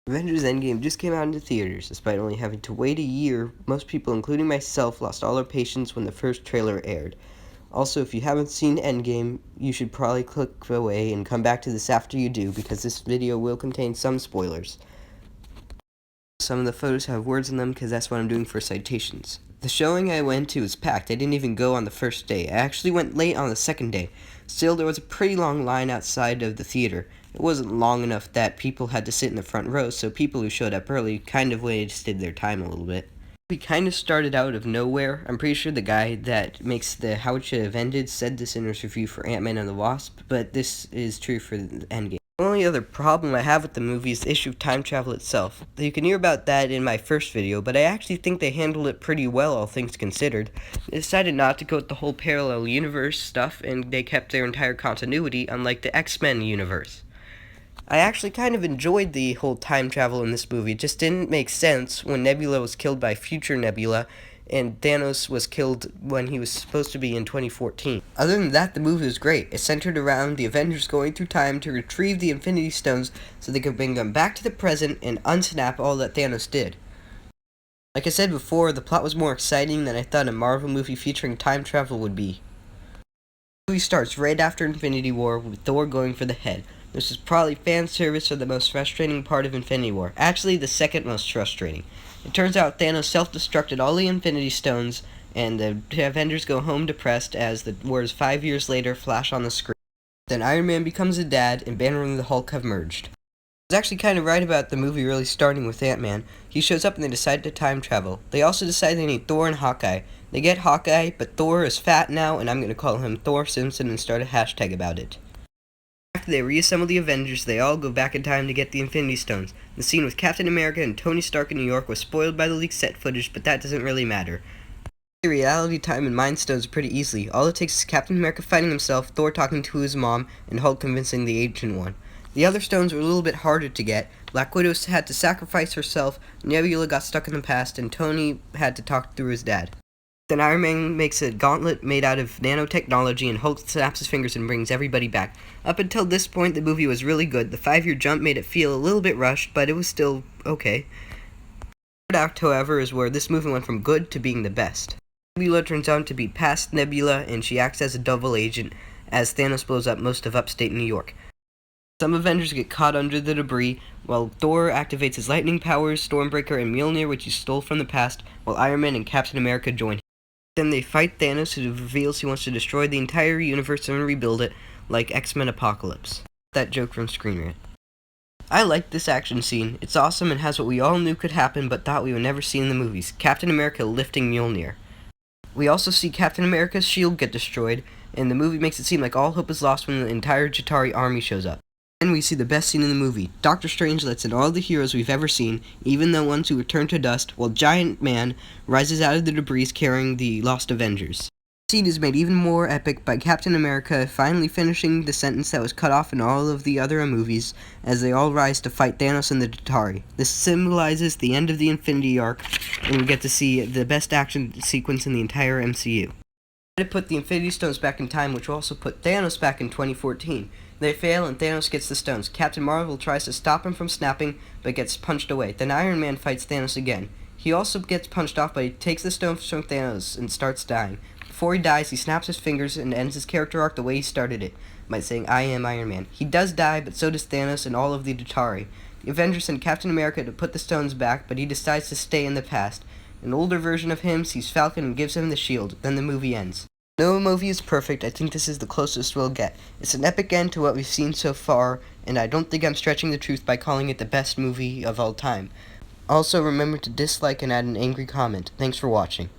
Avengers Endgame just came out into theaters. Despite only having to wait a year, most people, including myself, lost all their patience when the first trailer aired. Also, if you haven't seen Endgame, you should probably click away and come back to this after you do, because this video will contain some spoilers. Some of the photos have words in them because that's what I'm doing for citations. The showing I went to was packed. I didn't even go on the first day. I actually went late on the second day. Still, there was a pretty long line outside of the theater. It wasn't long enough that people had to sit in the front row, so people who showed up early kind of wasted their time a little bit. We kind of started out of nowhere. I'm pretty sure the guy that makes the How It Should Have Ended said this in his review for Ant-Man and the Wasp, but this is true for the Endgame. The only other problem I have with the movie is the issue of time travel itself. You can hear about that in my first video, but I actually think they handled it pretty well, all things considered. They decided not to go with the whole parallel universe stuff, and they kept their entire continuity, unlike the X-Men universe. I actually kind of enjoyed the whole time travel in this movie. It just didn't make sense when Nebula was killed by future Nebula, and Thanos was killed when he was supposed to be in 2014. Other than that, the movie was great. It centered around the Avengers going through time to retrieve the Infinity Stones so they could bring them back to the present and unsnap all that Thanos did. Like I said before, the plot was more exciting than I thought a Marvel movie featuring time travel would be. The movie starts right after Infinity War with Thor going for the head. This is probably fan service for the most frustrating part of Infinity War. Actually, the second most frustrating. It turns out Thanos self-destructed all the Infinity Stones, and the Avengers go home depressed as the wars 5 years later flash on the screen. Then Iron Man becomes a dad, and Banner and the Hulk have merged. I was actually kind of right about the movie really starting with Ant-Man. He shows up and they decide to time travel. They also decide they need Thor and Hawkeye. They get Hawkeye, but Thor is fat now, and I'm going to call him Thor Simpson and start a hashtag about it. After they reassemble the Avengers, they all go back in time to get the Infinity Stones. The scene with Captain America and Tony Stark in New York was spoiled by the leaked set footage, but that doesn't really matter. The reality time and Mind Stones pretty easily. All it takes is Captain America fighting himself, Thor talking to his mom, and Hulk convincing the Ancient One. The other stones were a little bit harder to get. Black Widow had to sacrifice herself, Nebula got stuck in the past, and Tony had to talk through his dad. Then Iron Man makes a gauntlet made out of nanotechnology, and Hulk snaps his fingers and brings everybody back. Up until this point, the movie was really good. The 5-year jump made it feel a little bit rushed, but it was still okay. The third act, however, is where this movie went from good to being the best. Nebula turns out to be past Nebula, and she acts as a double agent as Thanos blows up most of upstate New York. Some Avengers get caught under the debris, while Thor activates his lightning powers, Stormbreaker and Mjolnir, which he stole from the past, while Iron Man and Captain America join him. Then they fight Thanos, who reveals he wants to destroy the entire universe and rebuild it, like X-Men Apocalypse. That joke from Screen Rant. I like this action scene. It's awesome and has what we all knew could happen but thought we would never see in the movies. Captain America lifting Mjolnir. We also see Captain America's shield get destroyed, and the movie makes it seem like all hope is lost when the entire Chitauri army shows up. Then we see the best scene in the movie. Doctor Strange lets in all the heroes we've ever seen, even the ones who return to dust, while Giant Man rises out of the debris carrying the lost Avengers. The scene is made even more epic by Captain America finally finishing the sentence that was cut off in all of the other movies as they all rise to fight Thanos and the Chitauri. This symbolizes the end of the Infinity Arc, and we get to see the best action sequence in the entire MCU. To put the Infinity Stones back in time, which will also put Thanos back in 2014. They fail and Thanos gets the stones. Captain Marvel tries to stop him from snapping, but gets punched away. Then Iron Man fights Thanos again. He also gets punched off, but he takes the stones from Thanos and starts dying. Before he dies, he snaps his fingers and ends his character arc the way he started it, by saying, "I am Iron Man." He does die, but so does Thanos and all of the Chitauri. The Avengers send Captain America to put the stones back, but he decides to stay in the past. An older version of him sees Falcon and gives him the shield. Then the movie ends. No movie is perfect. I think this is the closest we'll get. It's an epic end to what we've seen so far, and I don't think I'm stretching the truth by calling it the best movie of all time. Also, remember to dislike and add an angry comment. Thanks for watching.